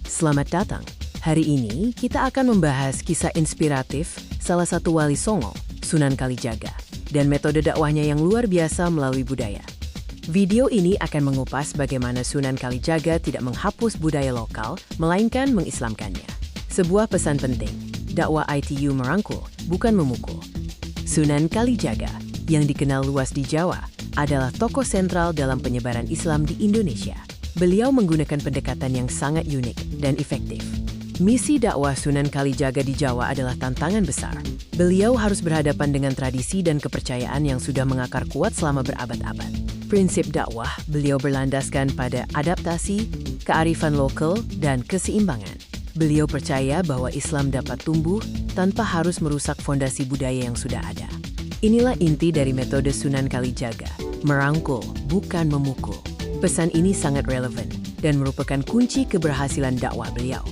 Selamat datang. Hari ini kita akan membahas kisah inspiratif salah satu wali Songo, Sunan Kalijaga, dan metode dakwahnya yang luar biasa melalui budaya. Video ini akan mengupas bagaimana Sunan Kalijaga tidak menghapus budaya lokal, melainkan mengislamkannya. Sebuah pesan penting, dakwah ITU merangkul, bukan memukul. Sunan Kalijaga, yang dikenal luas di Jawa, adalah tokoh sentral dalam penyebaran Islam di Indonesia. Beliau menggunakan pendekatan yang sangat unik dan efektif. Misi dakwah Sunan Kalijaga di Jawa adalah tantangan besar. Beliau harus berhadapan dengan tradisi dan kepercayaan yang sudah mengakar kuat selama berabad-abad. Prinsip dakwah beliau berlandaskan pada adaptasi, kearifan lokal, dan keseimbangan. Beliau percaya bahwa Islam dapat tumbuh tanpa harus merusak fondasi budaya yang sudah ada. Inilah inti dari metode Sunan Kalijaga, merangkul, bukan memukul. Pesan ini sangat relevan dan merupakan kunci keberhasilan dakwah beliau.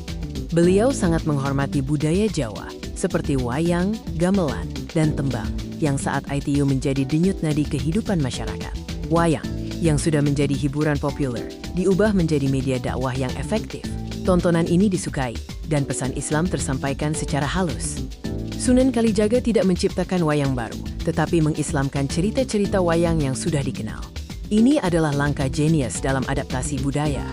Beliau sangat menghormati budaya Jawa, seperti wayang, gamelan, dan tembang, yang saat ITU menjadi denyut nadi kehidupan masyarakat. Wayang, yang sudah menjadi hiburan populer, diubah menjadi media dakwah yang efektif. Tontonan ini disukai, dan pesan Islam tersampaikan secara halus. Sunan Kalijaga tidak menciptakan wayang baru, tetapi mengislamkan cerita-cerita wayang yang sudah dikenal. Ini adalah langkah jenius dalam adaptasi budaya.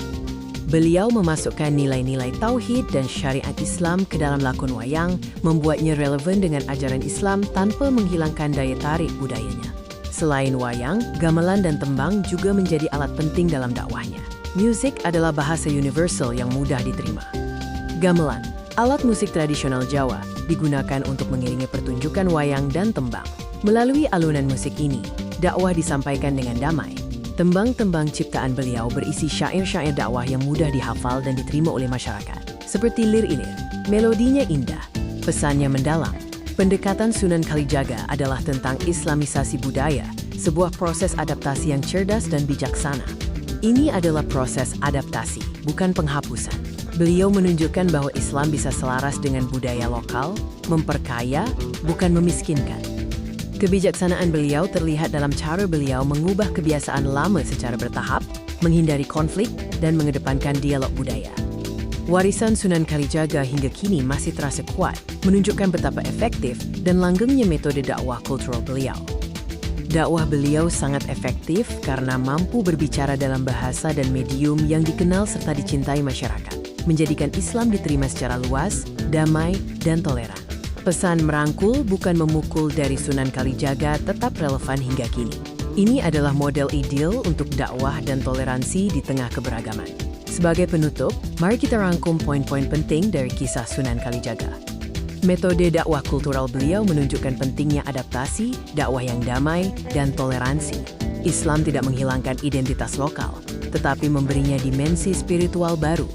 Beliau memasukkan nilai-nilai tauhid dan syariat Islam ke dalam lakon wayang, membuatnya relevan dengan ajaran Islam tanpa menghilangkan daya tarik budayanya. Selain wayang, gamelan dan tembang juga menjadi alat penting dalam dakwahnya. Musik adalah bahasa universal yang mudah diterima. Gamelan, alat musik tradisional Jawa, digunakan untuk mengiringi pertunjukan wayang dan tembang. Melalui alunan musik ini, dakwah disampaikan dengan damai. Tembang-tembang ciptaan beliau berisi syair-syair dakwah yang mudah dihafal dan diterima oleh masyarakat. Seperti Lir Ilir, melodinya indah, pesannya mendalam. Pendekatan Sunan Kalijaga adalah tentang islamisasi budaya, sebuah proses adaptasi yang cerdas dan bijaksana. Ini adalah proses adaptasi, bukan penghapusan. Beliau menunjukkan bahwa Islam bisa selaras dengan budaya lokal, memperkaya, bukan memiskinkan. Kebijaksanaan beliau terlihat dalam cara beliau mengubah kebiasaan lama secara bertahap, menghindari konflik, dan mengedepankan dialog budaya. Warisan Sunan Kalijaga hingga kini masih terasa kuat, menunjukkan betapa efektif dan langgengnya metode dakwah kultural beliau. Dakwah beliau sangat efektif karena mampu berbicara dalam bahasa dan medium yang dikenal serta dicintai masyarakat, menjadikan Islam diterima secara luas, damai, dan toleran. Pesan merangkul bukan memukul dari Sunan Kalijaga tetap relevan hingga kini. Ini adalah model ideal untuk dakwah dan toleransi di tengah keberagaman. Sebagai penutup, mari kita rangkum poin-poin penting dari kisah Sunan Kalijaga. Metode dakwah kultural beliau menunjukkan pentingnya adaptasi, dakwah yang damai, dan toleransi. Islam tidak menghilangkan identitas lokal, tetapi memberinya dimensi spiritual baru.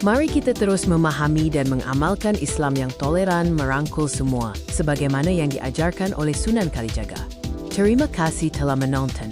Mari kita terus memahami dan mengamalkan Islam yang toleran merangkul semua, sebagaimana yang diajarkan oleh Sunan Kalijaga. Terima kasih telah menonton.